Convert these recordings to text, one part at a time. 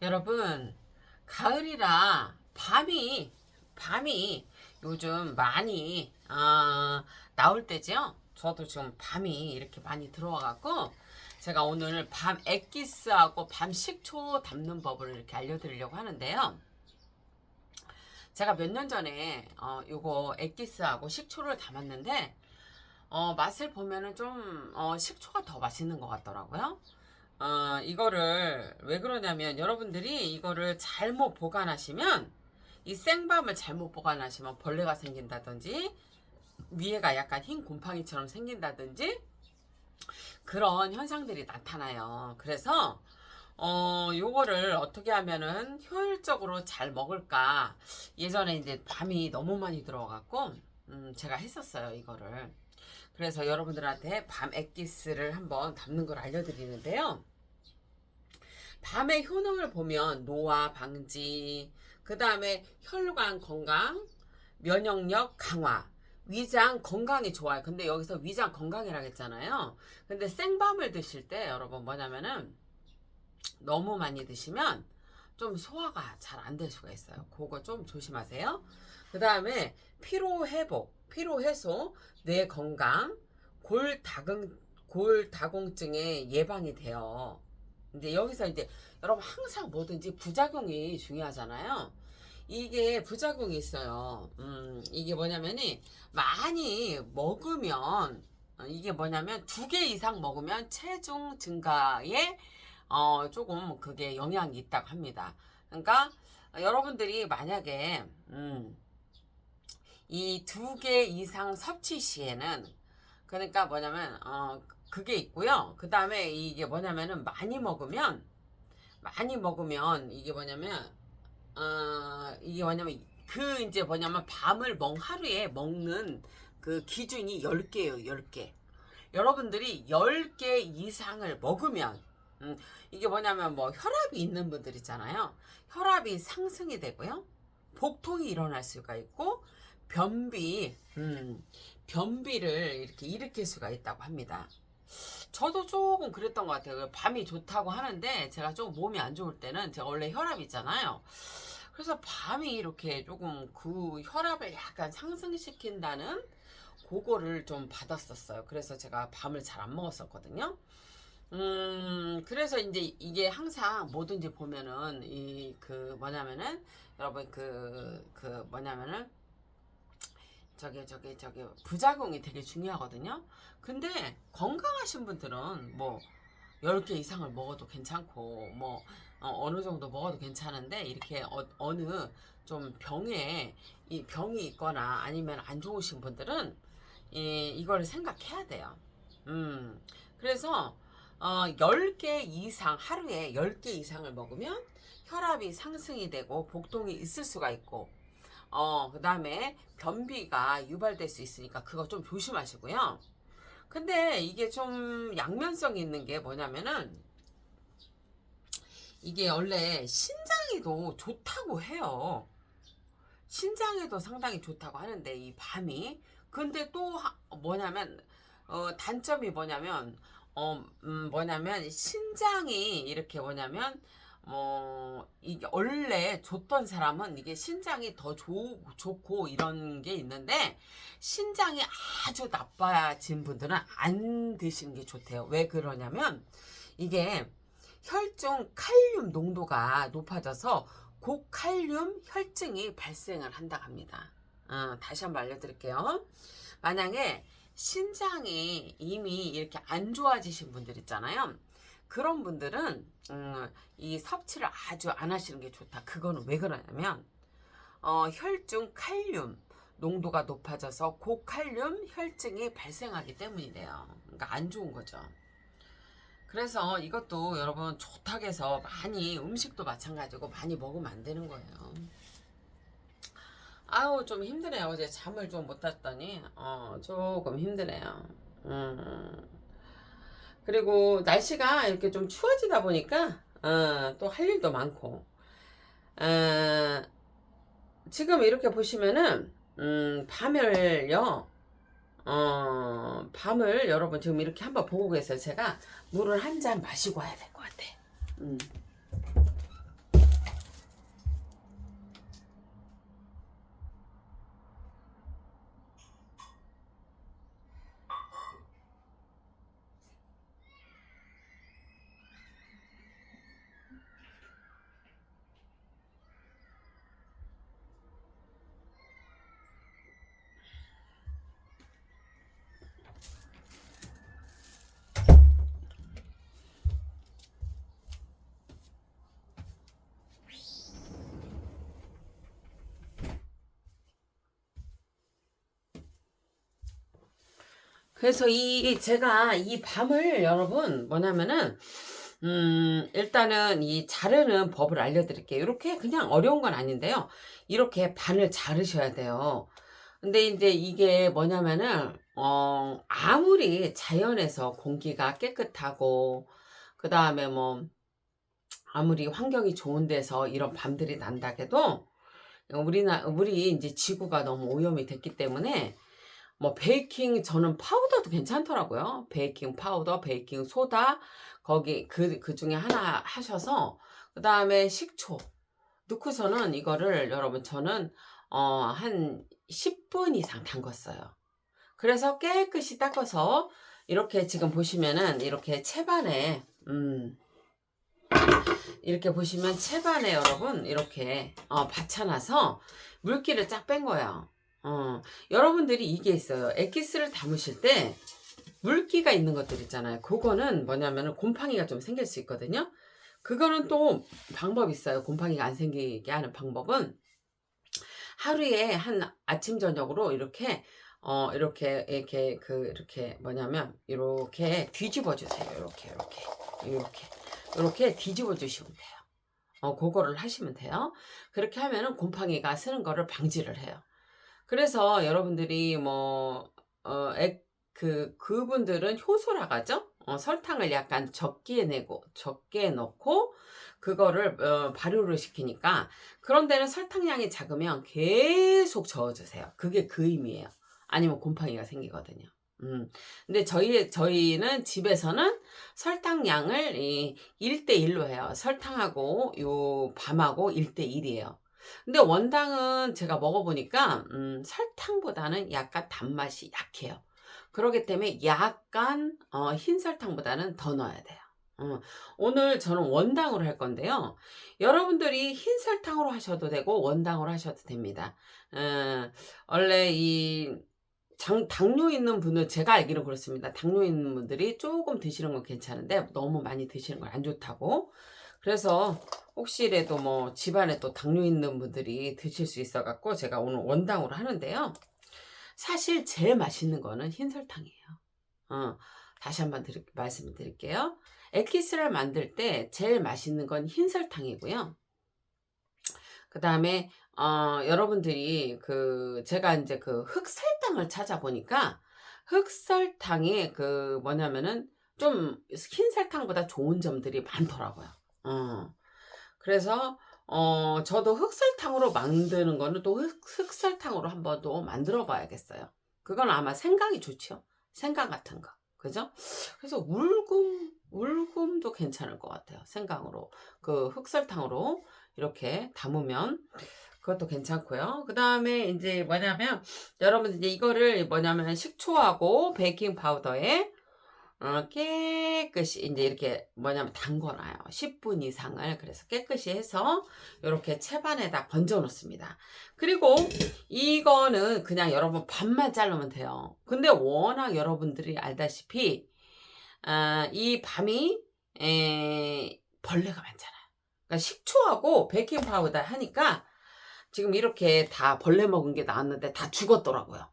여러분, 가을이라 밤이 요즘 많이 나올 때죠. 저도 지금 밤이 이렇게 많이 들어와갖고 제가 오늘 밤 액기스하고 밤 식초 담는 법을 이렇게 알려드리려고 하는데요. 제가 몇 년 전에 요거 액기스하고 식초를 담았는데 맛을 보면은 좀 식초가 더 맛있는 것 같더라고요. 이거를 왜 그러냐면 여러분들이 이거를 잘못 보관하시면 이 생밤을 잘못 보관하시면 벌레가 생긴다든지 위에가 약간 흰 곰팡이처럼 생긴다든지 그런 현상들이 나타나요. 그래서 요거를 어떻게 하면은 효율적으로 잘 먹을까 예전에 이제 밤이 너무 많이 들어와갖고 제가 했었어요 이거를. 그래서 여러분들한테 밤 액기스를 한번 담는 걸 알려드리는데요. 밤의 효능을 보면 노화 방지, 그 다음에 혈관 건강, 면역력 강화, 위장 건강이 좋아요. 근데 여기서 위장 건강이라고 했잖아요. 근데 생밤을 드실 때 여러분 뭐냐면은 너무 많이 드시면 좀 소화가 잘 안 될 수가 있어요. 그거 좀 조심하세요. 그 다음에 피로 회복, 피로 해소, 뇌 건강, 골다공증의 예방이 돼요. 근데 여기서 이제 여러분 항상 뭐든지 부작용이 중요하잖아요. 이게 부작용이 있어요. 이게 뭐냐면이 많이 먹으면 이게 뭐냐면 2개 이상 먹으면 체중 증가에 조금 그게 영향이 있다고 합니다. 그러니까 여러분들이 만약에 이 2개 이상 섭취 시에는 그러니까 뭐냐면 그게 있고요. 그 다음에 이게 뭐냐면은 많이 먹으면 이게 뭐냐면 그 이제 뭐냐면 하루에 먹는 그 기준이 10개예요. 10개. 여러분들이 10개 이상을 먹으면 이게 뭐냐면 뭐 혈압이 있는 분들 있잖아요. 혈압이 상승이 되고요. 복통이 일어날 수가 있고 변비를 이렇게 일으킬 수가 있다고 합니다. 저도 조금 그랬던 것 같아요. 밤이 좋다고 하는데 제가 좀 몸이 안 좋을 때는 제가 원래 혈압이 있잖아요. 그래서 밤이 이렇게 조금 그 혈압을 약간 상승시킨다는 그거를 좀 받았었어요. 그래서 제가 밤을 잘 안 먹었었거든요. 그래서 이제 이게 항상 뭐든지 보면은 뭐냐면은 여러분 뭐냐면은 저기 부작용이 되게 중요하거든요. 근데 건강하신 분들은 뭐 10개 이상을 먹어도 괜찮고 뭐 어느 정도 먹어도 괜찮은데 이렇게 어느 좀 이 병이 있거나 아니면 안 좋으신 분들은 이걸 생각해야 돼요. 그래서 10개 이상 하루에 10개 이상을 먹으면 혈압이 상승이 되고 복통이 있을 수가 있고 그 다음에 변비가 유발될 수 있으니까 그거 좀 조심하시고요. 근데 이게 좀 양면성이 있는 게 뭐냐면은 이게 원래 신장에도 좋다고 해요. 신장에도 상당히 좋다고 하는데 이 밤이 근데 또 뭐냐면 단점이 뭐냐면 신장이 이렇게 이게 원래 좋던 사람은 이게 신장이 더 좋고 이런 게 있는데 신장이 아주 나빠진 분들은 안 드시는 게 좋대요. 왜 그러냐면 이게 혈중 칼륨 농도가 높아져서 고칼륨 혈증이 발생을 한다고 합니다. 다시 한번 알려드릴게요. 만약에 신장이 이미 이렇게 안 좋아지신 분들 있잖아요. 그런 분들은 이 섭취를 아주 안 하시는 게 좋다. 그거는 왜 그러냐면 혈중 칼륨 농도가 높아져서 고칼륨 혈증이 발생하기 때문이래요. 그러니까 안 좋은 거죠. 그래서 이것도 여러분 좋다고 해서 많이 음식도 마찬가지고 많이 먹으면 안 되는 거예요. 아우 좀 힘드네요. 어제 잠을 좀 못 잤더니 조금 힘드네요. 그리고 날씨가 이렇게 좀 추워지다 보니까 또 할 일도 많고 지금 이렇게 보시면은 밤을 여러분 지금 이렇게 한번 보고 계세요. 제가 물을 한 잔 마시고 와야 될 것 같아. 그래서 제가 이 밤을 여러분 뭐냐면은 일단은 이 자르는 법을 알려드릴게요. 이렇게 그냥 어려운 건 아닌데요. 이렇게 반을 자르셔야 돼요. 근데 이제 이게 뭐냐면은 아무리 자연에서 공기가 깨끗하고 그 다음에 뭐 아무리 환경이 좋은 데서 이런 밤들이 난다 해도 우리 이제 지구가 너무 오염이 됐기 때문에 뭐 베이킹 저는 파우더도 괜찮더라고요. 베이킹 파우더, 베이킹 소다 거기 그 중에 하나 하셔서 그 다음에 식초 넣고서는 이거를 여러분 저는 한 10분 이상 담궜어요. 그래서 깨끗이 닦아서 이렇게 지금 보시면은 이렇게 채반에 이렇게 보시면 채반에 여러분 이렇게 받쳐놔서 물기를 쫙 뺀 거예요. 여러분들이 이게 있어요. 엑기스를 담으실 때 물기가 있는 것들 있잖아요. 그거는 뭐냐면은 곰팡이가 좀 생길 수 있거든요. 그거는 또 방법이 있어요. 곰팡이가 안 생기게 하는 방법은 하루에 한 아침 저녁으로 이렇게 뭐냐면 이렇게 뒤집어 주세요. 이렇게 뒤집어 주시면 돼요. 그거를 하시면 돼요. 그렇게 하면은 곰팡이가 쓰는 거를 방지를 해요. 그래서 여러분들이 그분들은 효소라고 하죠. 설탕을 약간 적게 넣고 그거를 발효를 시키니까 그런 데는 설탕량이 작으면 계속 저어주세요. 그게 그 의미예요. 아니면 곰팡이가 생기거든요. 근데 저희는 집에서는 설탕량을 1대1로 해요. 설탕하고 요 밤하고 1대1이에요. 근데 원당은 제가 먹어보니까 설탕보다는 약간 단맛이 약해요. 그렇기 때문에 약간 흰 설탕보다는 더 넣어야 돼요. 오늘 저는 원당으로 할 건데요. 여러분들이 흰 설탕으로 하셔도 되고 원당으로 하셔도 됩니다. 원래 당뇨 있는 분은 제가 알기로 그렇습니다. 당뇨 있는 분들이 조금 드시는 건 괜찮은데 너무 많이 드시는 건 안 좋다고. 그래서 혹시라도 뭐 집안에 또 당뇨 있는 분들이 드실 수 있어 갖고 제가 오늘 원당으로 하는데요. 사실 제일 맛있는 거는 흰 설탕이에요. 다시 한번 말씀을 드릴게요. 엑기스를 만들 때 제일 맛있는 건 흰 설탕이고요. 그 다음에 여러분들이 제가 이제 흑설탕을 찾아보니까 흑설탕이 뭐냐면은 좀 흰 설탕보다 좋은 점들이 많더라고요. 그래서 저도 흑설탕으로 만드는 거는 또 흑설탕으로 한번 또 만들어 봐야겠어요. 그건 아마 생강이 좋죠. 생강 같은 거. 그죠? 그래서 울금도 괜찮을 것 같아요. 생강으로. 흑설탕으로 이렇게 담으면 그것도 괜찮고요. 그 다음에 이제 뭐냐면 여러분 이제 이거를 뭐냐면 식초하고 베이킹 파우더에 깨끗이 이제 이렇게 뭐냐면 담궈놔요. 10분 이상을. 그래서 깨끗이 해서 이렇게 채반에다 건져 놓습니다. 그리고 이거는 그냥 여러분 반만 자르면 돼요. 근데 워낙 여러분들이 알다시피 이 밤이 벌레가 많잖아요. 그러니까 식초하고 베이킹 파우더 하니까 지금 이렇게 다 벌레 먹은 게 나왔는데 다 죽었더라고요.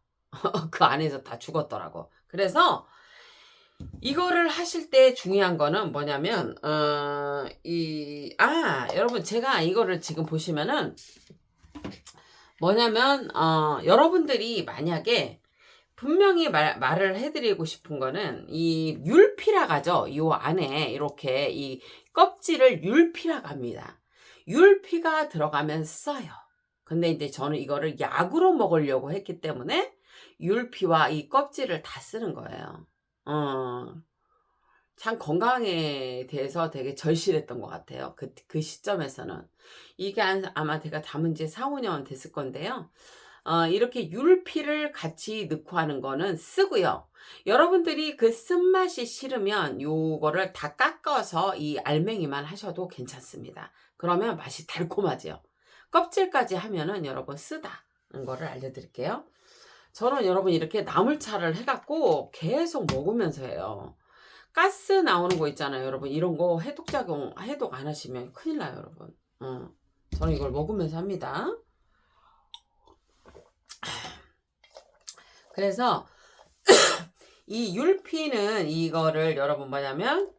그 안에서 다 죽었더라고. 그래서 이거를 하실 때 중요한 거는 뭐냐면 여러분 제가 이거를 지금 보시면은 뭐냐면 여러분들이 만약에 분명히 말을 해드리고 싶은 거는 이 율피라고 하죠. 요 안에 이렇게 이 껍질을 율피라고 합니다. 율피가 들어가면 써요. 근데 이제 저는 이거를 약으로 먹으려고 했기 때문에 율피와 이 껍질을 다 쓰는 거예요. 참 건강에 대해서 되게 절실했던 것 같아요. 그 시점에서는. 이게 아마 제가 담은 지 4, 5년 됐을 건데요. 이렇게 율피를 같이 넣고 하는 거는 쓰고요. 여러분들이 그 쓴맛이 싫으면 요거를 다 깎아서 이 알맹이만 하셔도 괜찮습니다. 그러면 맛이 달콤하죠. 껍질까지 하면은 여러분 쓰다는 거를 알려드릴게요. 저는 여러분 이렇게 나물차를 해갖고 계속 먹으면서 해요. 가스 나오는 거 있잖아요, 여러분. 이런 거 해독 안 하시면 큰일 나요, 여러분. 저는 이걸 먹으면서 합니다. 그래서 이 율피는 이거를 여러분 뭐냐면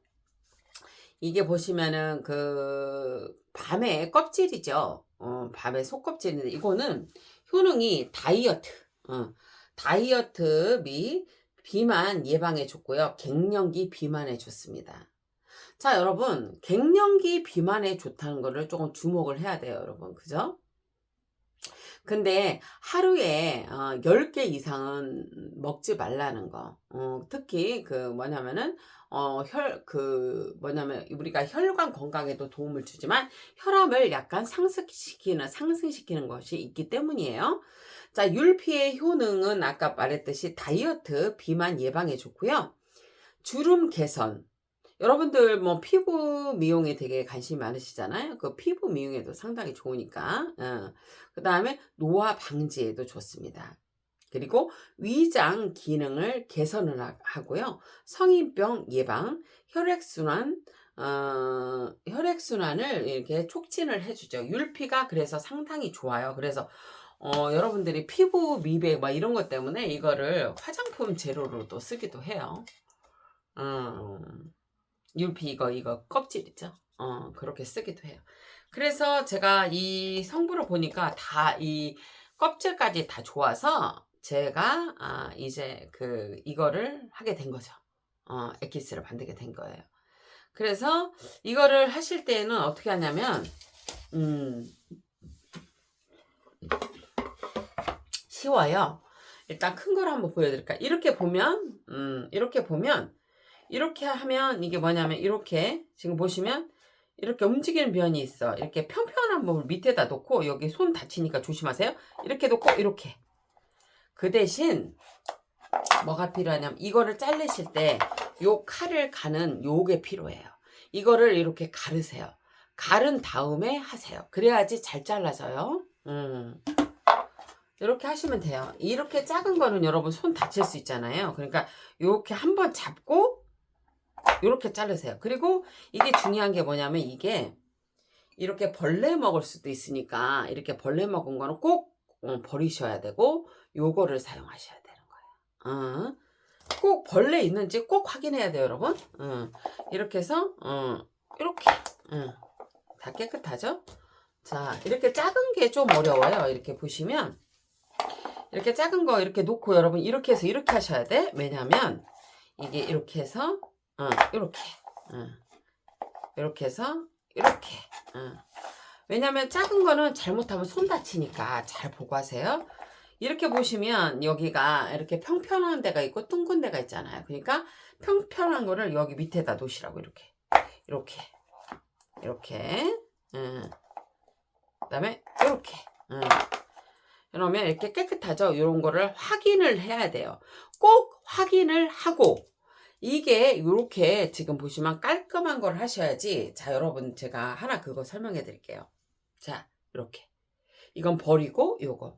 이게 보시면은 그 밤의 껍질이죠. 밤의 속껍질인데 이거는 효능이 다이어트, 다이어트 및 비만 예방에 좋고요. 갱년기 비만에 좋습니다. 자, 여러분, 갱년기 비만에 좋다는 거를 조금 주목을 해야 돼요, 여러분. 그죠? 근데 하루에 10개 이상은 먹지 말라는 거. 특히 그 뭐냐면은 뭐냐면 우리가 혈관 건강에도 도움을 주지만 혈압을 약간 상승시키는 것이 있기 때문이에요. 자, 율피의 효능은 아까 말했듯이 다이어트, 비만 예방에 좋고요. 주름 개선. 여러분들 뭐 피부 미용에 되게 관심이 많으시잖아요. 그 피부 미용에도 상당히 좋으니까. 그 다음에 노화 방지에도 좋습니다. 그리고 위장 기능을 개선을 하고요. 성인병 예방, 혈액순환을 이렇게 촉진을 해주죠. 율피가 그래서 상당히 좋아요. 그래서 여러분들이 피부 미백 막 이런 것 때문에 이거를 화장품 재료로도 쓰기도 해요. 율피 이거 껍질 있죠? 그렇게 쓰기도 해요. 그래서 제가 이 성분을 보니까 다 이 껍질까지 다 좋아서 제가 이제 이거를 하게 된 거죠. 엑기스를 만들게 된 거예요. 그래서 이거를 하실 때는 어떻게 하냐면 쉬워요. 일단 큰 걸 한번 보여드릴까요? 이렇게 보면 이렇게 하면 이게 뭐냐면 이렇게 지금 보시면 이렇게 움직이는 면이 있어. 이렇게 평평한 부분 밑에다 놓고 여기 손 다치니까 조심하세요. 이렇게 놓고 이렇게. 그 대신 뭐가 필요하냐면 이거를 자르실 때 요 칼을 가는 요게 필요해요. 이거를 이렇게 가르세요. 가른 다음에 하세요. 그래야지 잘 잘라져요. 이렇게 하시면 돼요. 이렇게 작은 거는 여러분 손 다칠 수 있잖아요. 그러니까 이렇게 한번 잡고 이렇게 자르세요. 그리고 이게 중요한 게 뭐냐면 이게 이렇게 벌레 먹을 수도 있으니까 이렇게 벌레 먹은 거는 꼭 버리셔야 되고 요거를 사용하셔야 되는 거예요. 꼭 벌레 있는지 꼭 확인해야 돼요, 여러분. 이렇게 해서 이렇게 다 깨끗하죠? 자, 이렇게 작은 게 좀 어려워요. 이렇게 보시면 이렇게 작은 거 이렇게 놓고 여러분 이렇게 해서 이렇게 하셔야 돼. 왜냐면 이게 이렇게 해서 이렇게 해서 이렇게 왜냐면 작은 거는 잘못하면 손 다치니까 잘 보고 하세요. 이렇게 보시면 여기가 이렇게 평평한 데가 있고 둥근 데가 있잖아요. 그러니까 평평한 거를 여기 밑에다 놓으시라고 이렇게 그다음에 이렇게 그러면 이렇게 깨끗하죠. 이런 거를 확인을 해야 돼요. 꼭 확인을 하고 이게 이렇게 지금 보시면 깔끔한 걸 하셔야지. 자, 여러분 제가 하나 그거 설명해 드릴게요. 자, 이렇게 이건 버리고 요거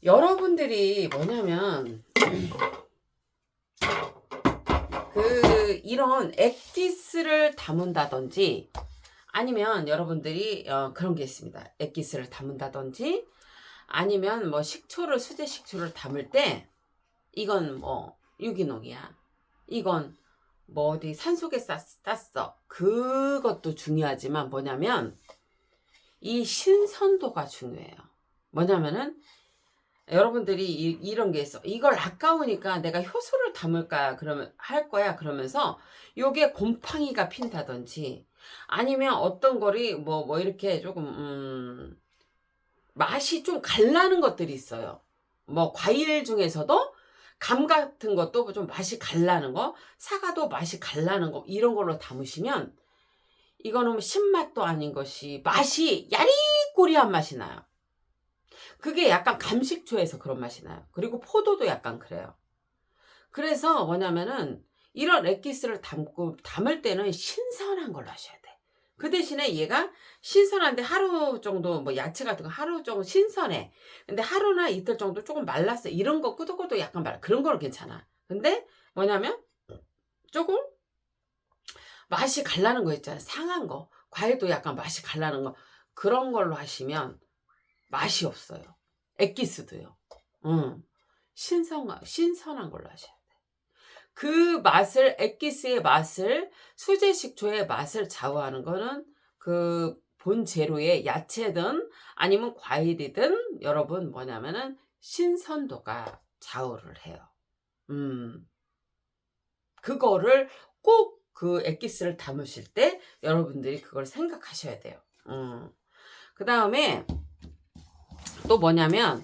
여러분들이 뭐냐면 이런 액기스를 담은다든지 아니면 여러분들이 그런 게 있습니다. 액기스를 담은다든지 아니면 뭐 수제 식초를 담을 때 이건 뭐 유기농이야. 이건 뭐 어디 산속에 땄어. 그것도 중요하지만 뭐냐면 이 신선도가 중요해요. 뭐냐면은 여러분들이 이런 게 있어. 이걸 아까우니까 내가 효소를 담을까 그러면 할 거야 그러면서 요게 곰팡이가 핀다든지 아니면 어떤 거리 뭐 이렇게 조금 맛이 좀 갈라는 것들이 있어요. 뭐 과일 중에서도 감 같은 것도 좀 맛이 갈라는 거, 사과도 맛이 갈라는 거 이런 걸로 담으시면 이거는 신맛도 아닌 것이 맛이 야리꼬리한 맛이 나요. 그게 약간 감식초에서 그런 맛이 나요. 그리고 포도도 약간 그래요. 그래서 뭐냐면은 이런 액기스를 담을 때는 신선한 걸로 하셔야 돼. 그 대신에 얘가 신선한데 하루 정도 뭐 야채 같은 거 하루 정도 신선해. 근데 하루나 이틀 정도 조금 말랐어. 이런 거 끄덕끄덕 약간 말라. 그런 거는 괜찮아. 근데 뭐냐면 조금 맛이 갈라는 거 있잖아요. 상한 거. 과일도 약간 맛이 갈라는 거. 그런 걸로 하시면 맛이 없어요. 액기스도요. 신선한 걸로 하셔야 돼. 그 맛을, 엑기스의 맛을, 수제 식초의 맛을 좌우하는 거는 그 본 재료의 야채든 아니면 과일이든 여러분 뭐냐면은 신선도가 좌우를 해요. 그거를 꼭 그 엑기스를 담으실 때 여러분들이 그걸 생각하셔야 돼요. 그 다음에 또 뭐냐면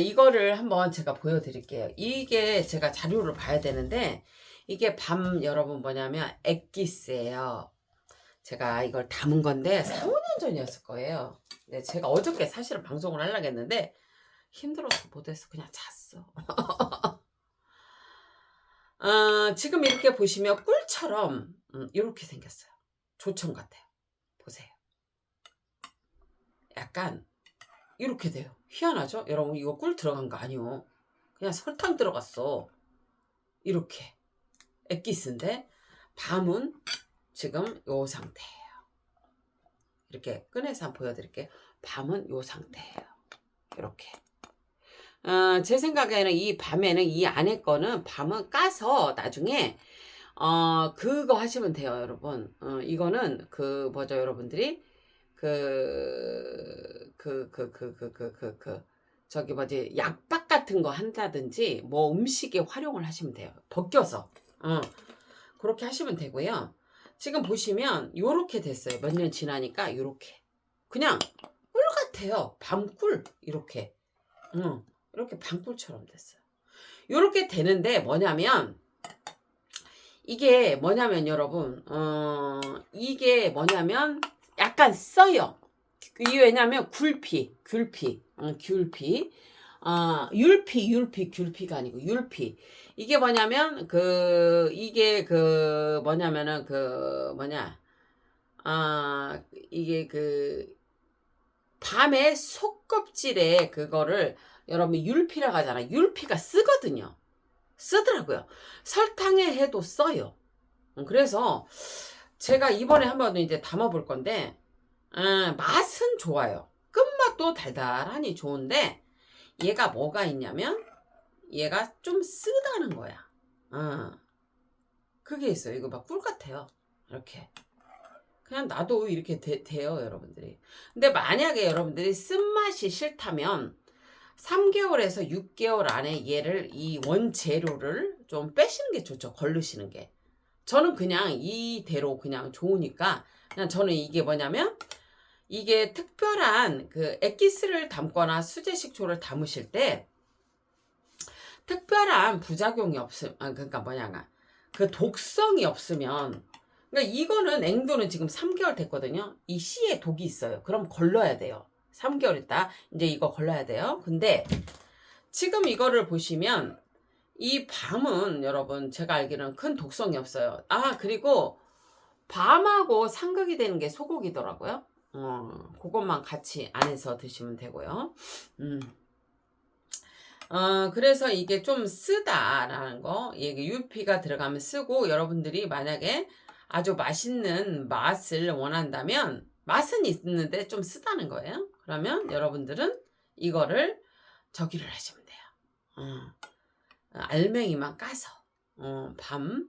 이거를 한번 제가 보여드릴게요. 이게 제가 자료를 봐야 되는데 이게 밤 여러분 뭐냐면 엑기스예요. 제가 이걸 담은 건데 4, 5년 전이었을 거예요. 근데 제가 어저께 사실은 방송을 하려고 했는데 힘들어서 못해서 그냥 잤어. 지금 이렇게 보시면 꿀처럼 이렇게 생겼어요. 조청 같아요. 보세요. 약간 이렇게 돼요. 희한하죠? 여러분 이거 꿀 들어간 거 아니요. 그냥 설탕 들어갔어. 이렇게 엑기스인데 밤은 지금 요 상태예요. 이렇게 꺼내서 한번 보여드릴게요. 밤은 요 상태예요. 이렇게. 제 생각에는 이 밤에는 이 안에 거는 밤은 까서 나중에 그거 하시면 돼요, 여러분. 이거는 그 뭐죠, 여러분들이 저기 뭐지 약밥 같은 거 한다든지 뭐 음식에 활용을 하시면 돼요. 벗겨서 그렇게 하시면 되고요. 지금 보시면 요렇게 됐어요. 몇 년 지나니까 요렇게 그냥 꿀 같아요. 밤꿀 이렇게 이렇게 밤꿀처럼 됐어요. 요렇게 되는데 뭐냐면 이게 뭐냐면 여러분 이게 뭐냐면 약간 써요. 이게 왜냐면 귤피가 아니고 율피. 이게 뭐냐면 이게 뭐냐면은 이게 밤에 속껍질에 그거를 여러분 율피라고 하잖아. 율피가 쓰거든요. 쓰더라고요. 설탕에 해도 써요. 그래서 제가 이번에 한번 이제 담아볼 건데 맛은 좋아요. 끝맛도 달달하니 좋은데 얘가 뭐가 있냐면 얘가 좀 쓰다는 거야. 그게 있어요. 이거 막 꿀 같아요. 이렇게 그냥 놔도 이렇게 돼요, 여러분들이. 근데 만약에 여러분들이 쓴맛이 싫다면 3개월에서 6개월 안에 얘를 이 원재료를 좀 빼시는 게 좋죠. 걸르시는 게. 저는 그냥 이대로 그냥 좋으니까 그냥 저는 이게 뭐냐면 이게 특별한 그 엑기스를 담거나 수제 식초를 담으실 때 특별한 부작용이 그러니까 뭐냐 그 독성이 없으면 그러니까 이거는 앵두는 지금 3개월 됐거든요. 이 씨에 독이 있어요. 그럼 걸러야 돼요. 3개월 있다 이제 이거 걸러야 돼요. 근데 지금 이거를 보시면 이 밤은 여러분 제가 알기로는 큰 독성이 없어요. 그리고 밤하고 상극이 되는 게 소고기더라고요. 그것만 같이 안에서 드시면 되고요. 그래서 이게 좀 쓰다라는 거, 이게 유피가 들어가면 쓰고, 여러분들이 만약에 아주 맛있는 맛을 원한다면, 맛은 있는데 좀 쓰다는 거예요. 그러면 여러분들은 이거를 저기를 하시면 돼요. 알맹이만 까서, 밤,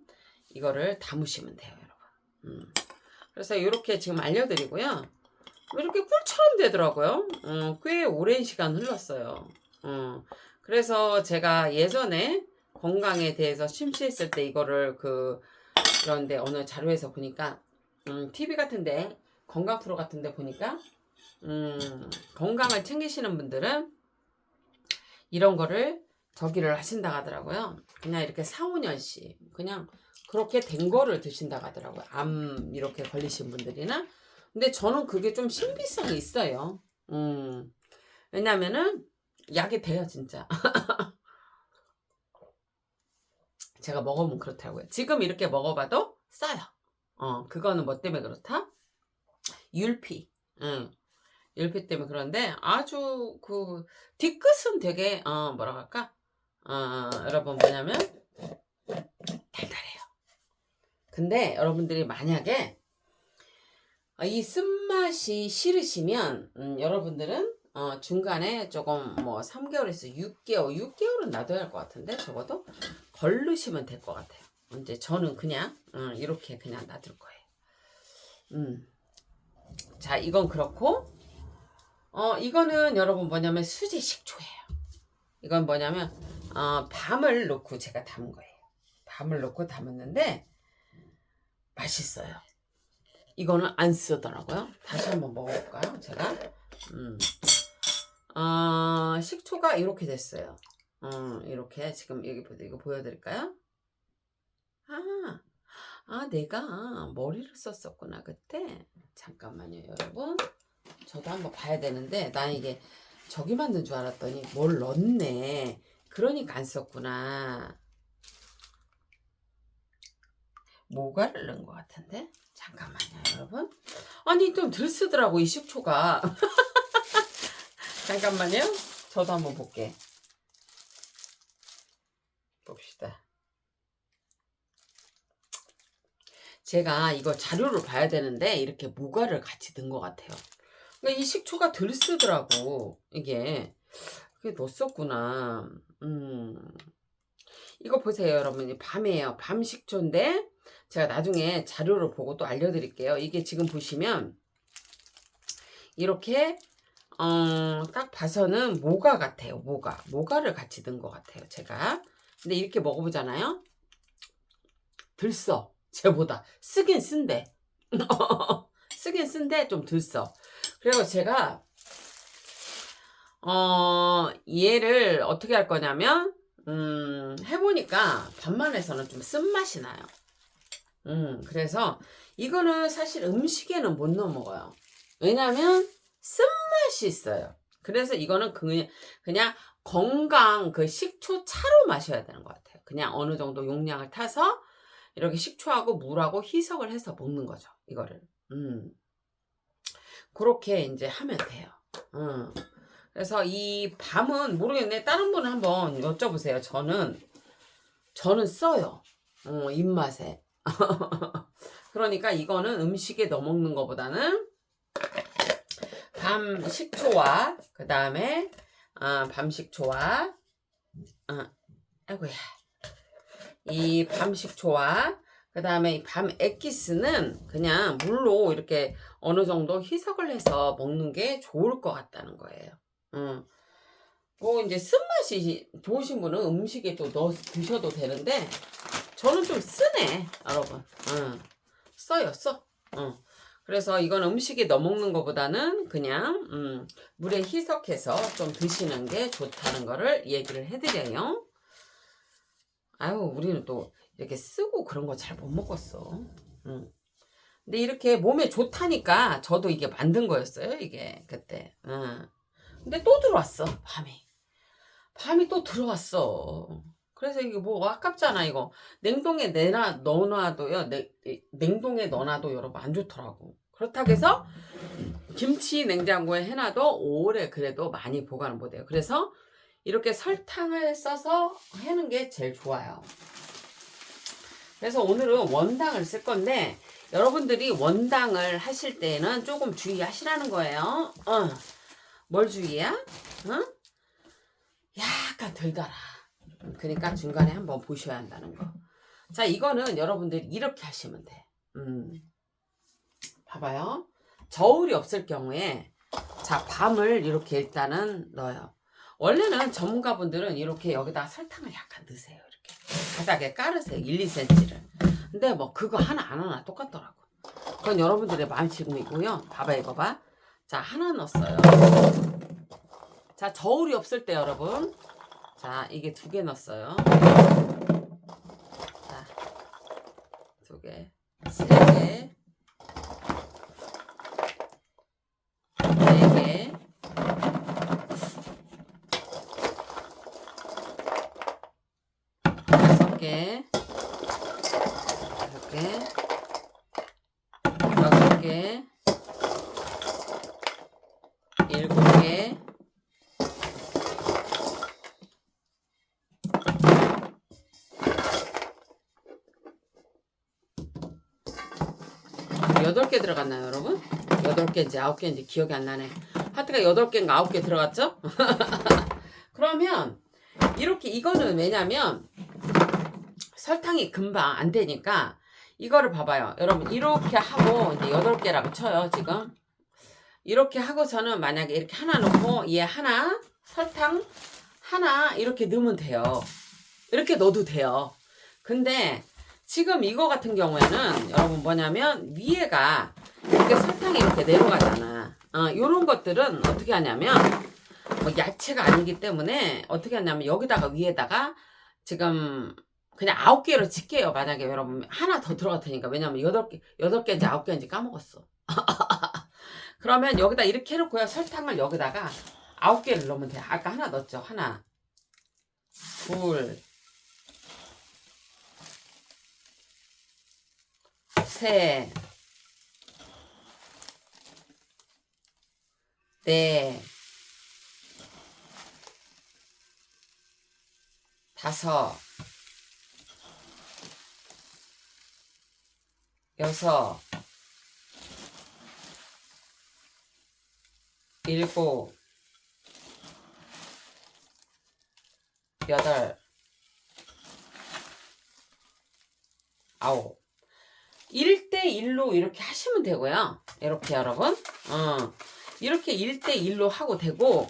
이거를 담으시면 돼요, 여러분. 그래서 이렇게 지금 알려드리고요. 이렇게 꿀처럼 되더라고요. 꽤 오랜 시간 흘렀어요. 그래서 제가 예전에 건강에 대해서 심취했을 때 이거를 그런데 어느 자료에서 보니까 TV 같은데 건강 프로 같은데 보니까 건강을 챙기시는 분들은 이런 거를 저기를 하신다 하더라고요. 그냥 이렇게 4, 5년씩 그냥 그렇게 된 거를 드신다 하더라고요. 암 이렇게 걸리신 분들이나. 근데 저는 그게 좀 신비성이 있어요. 왜냐면은 약이 돼요, 진짜. 제가 먹어보면 그렇더라고요. 지금 이렇게 먹어봐도 싸요. 그거는 뭐 때문에 그렇다? 율피. 율피 때문에 그런데 아주 뒤끝은 되게, 뭐라고 할까? 여러분 뭐냐면 달달해요. 근데 여러분들이 만약에 이 쓴맛이 싫으시면, 여러분들은 중간에 조금 뭐 3개월에서 6개월은 놔둬야 할 것 같은데 적어도 걸르시면 될 것 같아요. 이제 저는 그냥 이렇게 그냥 놔둘 거예요. 자, 이건 그렇고 이거는 여러분 뭐냐면 수제 식초예요. 이건 뭐냐면 밤을 넣고 제가 담은 거예요. 밤을 넣고 담았는데 맛있어요. 이거는 안 쓰더라고요. 다시 한번 먹어볼까요? 제가 식초가 이렇게 됐어요. 이렇게 지금 여기 이거 보여드릴까요? 내가 머리를 썼었구나 그때. 잠깐만요 여러분. 저도 한번 봐야 되는데 난 이게 저기 만든 줄 알았더니 뭘 넣었네. 그러니까 안 썼구나. 모가를 넣은 것 같은데. 잠깐만요 여러분. 아니 좀 덜 쓰더라고 이 식초가. 잠깐만요. 저도 한번 볼게. 봅시다. 제가 이거 자료를 봐야 되는데 이렇게 모가를 같이 넣은 것 같아요. 그러니까 이 식초가 덜 쓰더라고. 이게 넣었었구나. 이거 보세요 여러분. 밤이에요. 밤 식초인데 제가 나중에 자료를 보고 또 알려드릴게요. 이게 지금 보시면 이렇게 딱 봐서는 모가 같아요. 모가를 같이 넣은 것 같아요 제가. 근데 이렇게 먹어보잖아요. 덜 써. 쟤보다 쓰긴 쓴데 쓰긴 쓴데 좀 덜 써. 그리고 제가 얘를 어떻게 할 거냐면 해보니까 반만에서는 좀 쓴맛이 나요. 그래서 이거는 사실 음식에는 못 넣어 먹어요. 왜냐면 쓴맛이 있어요. 그래서 이거는 그냥 건강 그 식초 차로 마셔야 되는 것 같아요. 그냥 어느 정도 용량을 타서 이렇게 식초하고 물하고 희석을 해서 먹는 거죠. 이거를. 그렇게 이제 하면 돼요. 그래서 이 밤은 모르겠네. 다른 분은 한번 여쭤보세요. 저는 써요. 입맛에. 그러니까 이거는 음식에 넣어 먹는 것보다는 밤 식초와 그 다음에 밤 식초와 아이고야. 이 밤 식초와 그 다음에 이 밤 액기스는 그냥 물로 이렇게 어느 정도 희석을 해서 먹는 게 좋을 것 같다는 거예요. 뭐 이제 쓴맛이 좋으신 분은 음식에 또 넣어 드셔도 되는데 저는 좀 쓰네 여러분. 써요. 그래서 이건 음식에 넣어 먹는 것보다는 그냥 물에 희석해서 좀 드시는 게 좋다는 거를 얘기를 해드려요. 아유 우리는 또 이렇게 쓰고 그런 거 잘 못 먹었어. 근데 이렇게 몸에 좋다니까 저도 이게 만든 거였어요 이게 그때. 근데 또 들어왔어 밤이 또 들어왔어. 그래서 이게 뭐 아깝잖아 이거. 냉동에 넣어놔도요. 냉동에 넣어놔도 여러분 안 좋더라고. 그렇다고 해서 김치 냉장고에 해놔도 오래 그래도 많이 보관을 못해요. 그래서 이렇게 설탕을 써서 하는 게 제일 좋아요. 그래서 오늘은 원당을 쓸 건데 여러분들이 원당을 하실 때는 조금 주의하시라는 거예요. 뭘 주의야? 약간 덜 달아. 그러니까 중간에 한번 보셔야 한다는 거. 자, 이거는 여러분들이 이렇게 하시면 돼. 봐봐요. 저울이 없을 경우에 자, 밤을 이렇게 일단은 넣어요. 원래는 전문가분들은 이렇게 여기다 설탕을 약간 넣으세요. 이렇게 바닥에 깔으세요. 1, 2cm를. 근데 뭐 그거 하나 안 하나 똑같더라고. 그건 여러분들의 마음씨이고요. 봐봐 이거 봐. 자, 하나 넣었어요. 자, 저울이 없을 때 여러분. 자, 이게 2개 넣었어요. 자, 2개, 3개, 4개, 5개, 6개, 6개, 7개, 8개 들어갔나요 여러분? 8개인지 9개인지 기억이 안 나네. 하트가 8개인가 9개 들어갔죠? 그러면 이렇게 이거는 왜냐면 설탕이 금방 안 되니까 이거를 봐봐요. 여러분 이렇게 하고 이제 8개라고 쳐요. 지금 이렇게 하고서는 만약에 이렇게 하나 넣고 얘 하나 설탕 하나 이렇게 넣으면 돼요. 이렇게 넣어도 돼요. 근데 지금 이거 같은 경우에는 여러분 뭐냐면 위에가 이렇게 설탕이 이렇게 내려가잖아. 요런 것들은 어떻게 하냐면 뭐 야채가 아니기 때문에 어떻게 하냐면 여기다가 위에다가 지금 그냥 9개로 칠게요. 만약에 여러분 하나 더 들어갈 테니까. 왜냐면 8개인지 9개인지 까먹었어. 그러면 여기다 이렇게 해놓고요. 설탕을 여기다가 9개를 넣으면 돼요. 아까 하나 넣었죠. 하나, 둘, 셋, 넷, 다섯, 여섯, 일곱, 여덟, 아홉. 1대1로 이렇게 하시면 되고요. 이렇게 여러분. 이렇게 1대1로 하고 되고,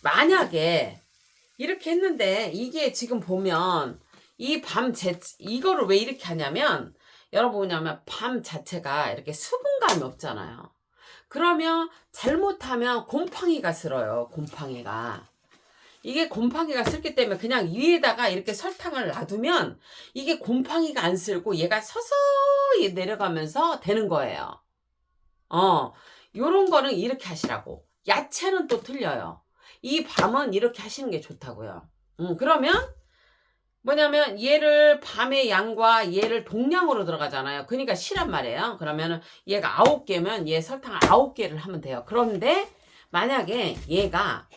만약에 이렇게 했는데 이게 지금 보면 이거를 왜 이렇게 하냐면 여러분 뭐냐면 밤 자체가 이렇게 수분감이 없잖아요. 그러면 잘못하면 곰팡이가 슬어요. 곰팡이가. 이게 곰팡이가 슬기 때문에 그냥 위에다가 이렇게 설탕을 놔두면 이게 곰팡이가 안 슬고 얘가 서서히 내려가면서 되는 거예요. 요런 거는 이렇게 하시라고. 야채는 또 틀려요. 이 밤은 이렇게 하시는 게 좋다고요. 그러면 뭐냐면 얘를 밤의 양과 얘를 동량으로 들어가잖아요. 그러니까 실란 말이에요. 그러면은 얘가 9개면 얘 설탕을 9개를 하면 돼요. 그런데 만약에 얘가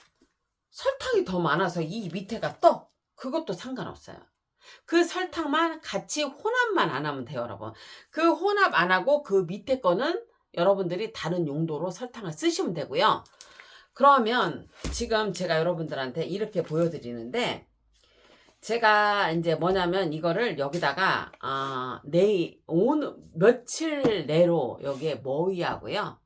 설탕이 더 많아서 이 밑에가 떠. 그것도 상관없어요. 그 설탕만 같이 혼합만 안 하면 돼요, 여러분. 그 혼합 안 하고 그 밑에 거는 여러분들이 다른 용도로 설탕을 쓰시면 되고요. 그러면 지금 제가 여러분들한테 이렇게 보여드리는데 제가 이제 뭐냐면 이거를 여기다가 며칠 내로 여기에 머위하고요.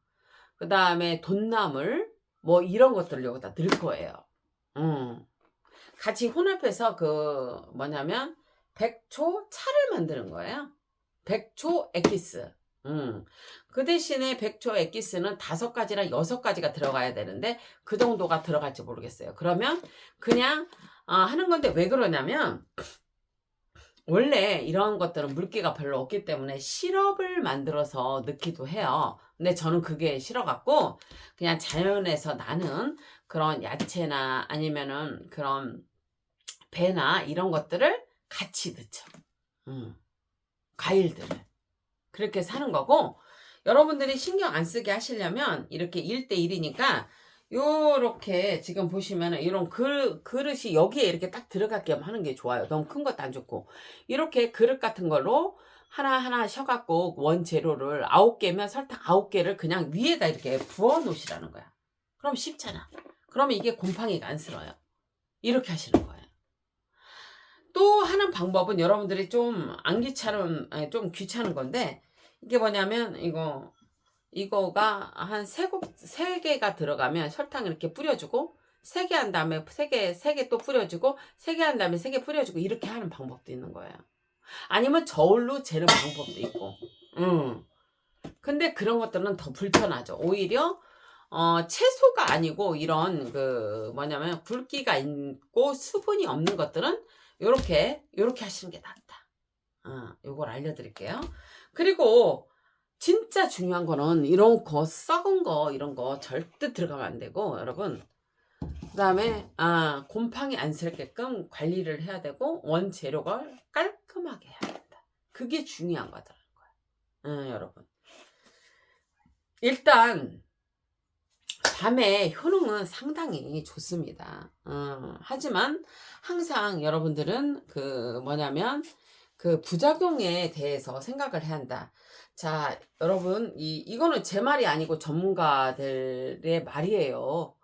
그 다음에 돈나물 뭐 이런 것들을 여기다 넣을 거예요. 같이 혼합해서 그 뭐냐면 백초 차를 만드는 거예요. 백초 엑기스. 그 대신에 백초 엑기스는 5가지나 6가지가 들어가야 되는데 그 정도가 들어갈지 모르겠어요. 그러면 그냥 하는 건데 왜 그러냐면 원래 이런 것들은 물기가 별로 없기 때문에 시럽을 만들어서 넣기도 해요. 근데 저는 그게 싫어갖고 그냥 자연에서 나는 그런 야채나 아니면은 그런 배나 이런 것들을 같이 넣죠. 과일들을. 그렇게 사는 거고 여러분들이 신경 안 쓰게 하시려면 이렇게 1대1이니까 요렇게 지금 보시면은 이런 그릇이 여기에 이렇게 딱 들어가게 하는 게 좋아요. 너무 큰 것도 안 좋고 이렇게 그릇 같은 걸로 하나하나 셔갖고 원재료를 9개면 설탕 9개를 그냥 위에다 이렇게 부어 놓으시라는 거야. 그럼 쉽잖아. 그러면 이게 곰팡이가 안 슬어요. 이렇게 하시는 거예요. 또 하는 방법은 여러분들이 좀 안 귀찮은 좀 귀찮은 건데 이게 뭐냐면 이거가 한 3개가 들어가면 설탕 이렇게 뿌려주고 3개 한 다음에 3개 또 뿌려주고 3개 한 다음에 3개 뿌려주고 이렇게 하는 방법도 있는 거예요. 아니면 저울로 재는 방법도 있고. 근데 그런 것들은 더 불편하죠. 오히려 채소가 아니고 이런 그 뭐냐면 굵기가 있고 수분이 없는 것들은 요렇게 하시는 게 낫다. 요걸 알려드릴게요. 그리고 진짜 중요한 거는 이런 거 썩은 거 이런 거 절대 들어가면 안 되고 여러분 그 다음에 곰팡이 안 슬게끔 관리를 해야 되고 원재료를 깔끔하게 해야 된다. 그게 중요한 거더라는 거예요. 여러분 일단 밤에 효능은 상당히 좋습니다. 하지만 항상 여러분들은 그 뭐냐면 그 부작용에 대해서 생각을 해야 한다. 자, 여러분 이거는 제 말이 아니고 전문가들의 말이에요.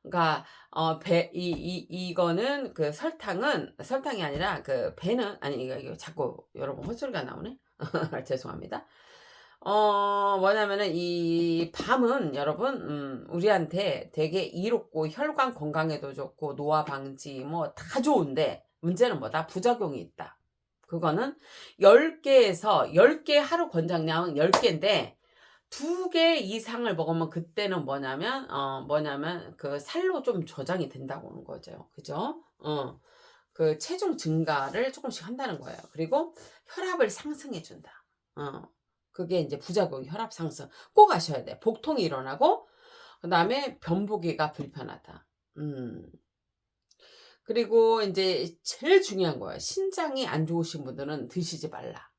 그러니까 이거는 그 설탕이 아니라 그 배는 아니 이거 자꾸 여러분 헛소리가 나오네. 죄송합니다. 뭐냐면은 이 밤은 여러분 우리한테 되게 이롭고 혈관 건강에도 좋고 노화 방지 뭐 다 좋은데 문제는 뭐다? 부작용이 있다. 그거는 10개 하루 권장량은 10개인데 2개 이상을 먹으면 그때는 뭐냐면 그 살로 좀 저장이 된다고 하는 거죠. 그죠? 그 체중 증가를 조금씩 한다는 거예요. 그리고 혈압을 상승해 준다. 그게 이제 부작용, 혈압 상승. 꼭 아셔야 돼. 복통이 일어나고, 그 다음에 변보기가 불편하다. 그리고 이제 제일 중요한 거예요. 신장이 안 좋으신 분들은 드시지 말라.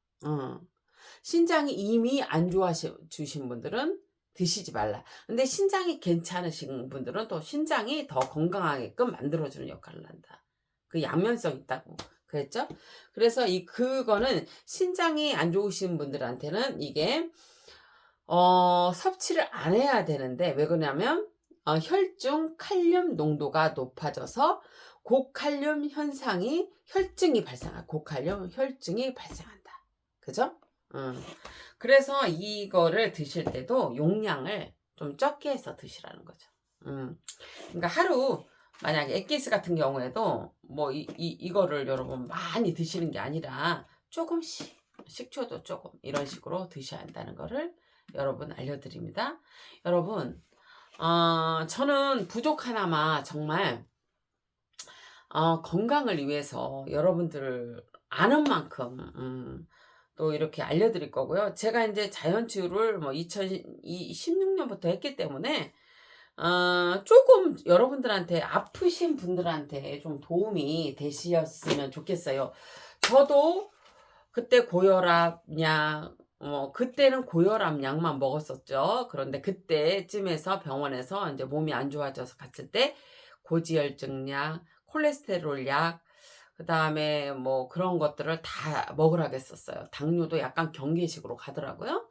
신장이 이미 안 좋아주신 분들은 드시지 말라. 근데 신장이 괜찮으신 분들은 또 신장이 더 건강하게끔 만들어주는 역할을 한다. 그 양면성 있다고 그랬죠? 그래서 그거는 신장이 안 좋으신 분들한테는 이게 섭취를 안 해야 되는데 왜 그러냐면 혈중 칼륨 농도가 높아져서 고칼륨 현상이 고칼륨 혈증이 발생한다. 그죠? 그래서 이거를 드실 때도 용량을 좀 적게 해서 드시라는 거죠. 그러니까 하루 만약에 엑기스 같은 경우에도 뭐 이거를 여러분 많이 드시는 게 아니라 조금씩 식초도 조금 이런 식으로 드셔야 한다는 거를 여러분 알려드립니다. 여러분 저는 부족 하나마 정말 건강을 위해서 여러분들을 아는 만큼 또 이렇게 알려드릴 거고요. 제가 이제 자연치유를 뭐 2016년부터 했기 때문에 조금 여러분들한테 아프신 분들한테 좀 도움이 되셨으면 좋겠어요. 저도 그때 고혈압약 그때는 고혈압약만 먹었었죠. 그런데 그때쯤에서 병원에서 이제 몸이 안 좋아져서 갔을 때 고지혈증약, 콜레스테롤약, 그 다음에 뭐 그런 것들을 다 먹으라고 했었어요. 당뇨도 약간 경계식으로 가더라고요.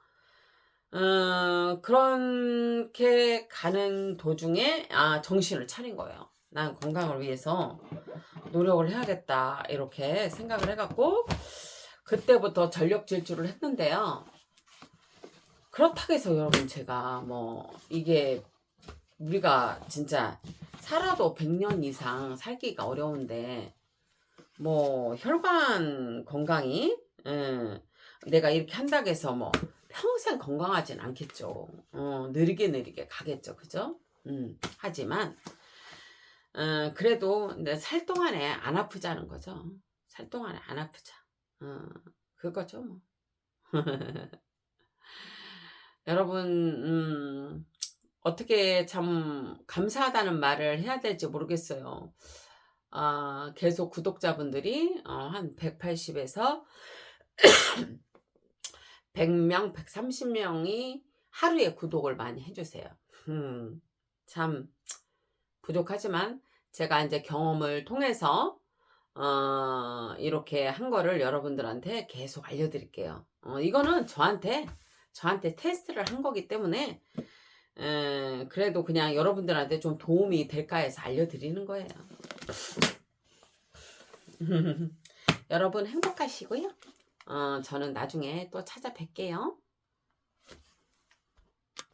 그렇게 가는 도중에 정신을 차린 거예요. 난 건강을 위해서 노력을 해야겠다 이렇게 생각을 해갖고 그때부터 전력 질주를 했는데요. 그렇다고 해서 여러분 제가 뭐 이게 우리가 진짜 살아도 100년 이상 살기가 어려운데 뭐 혈관 건강이 내가 이렇게 한다고 해서 뭐 평생 건강하진 않겠죠. 느리게 가겠죠. 그죠? 하지만 그래도 살 동안에 안 아프자는 거죠. 살 동안에 안 아프자. 그거죠 뭐. 여러분 어떻게 참 감사하다는 말을 해야 될지 모르겠어요. 계속 구독자분들이 한 180에서 100명, 130명이 하루에 구독을 많이 해주세요. 참 부족하지만 제가 이제 경험을 통해서 이렇게 한 거를 여러분들한테 계속 알려드릴게요. 이거는 저한테 테스트를 한 거기 때문에 그래도 그냥 여러분들한테 좀 도움이 될까 해서 알려드리는 거예요. 여러분 행복하시고요. 저는 나중에 또 찾아뵐게요.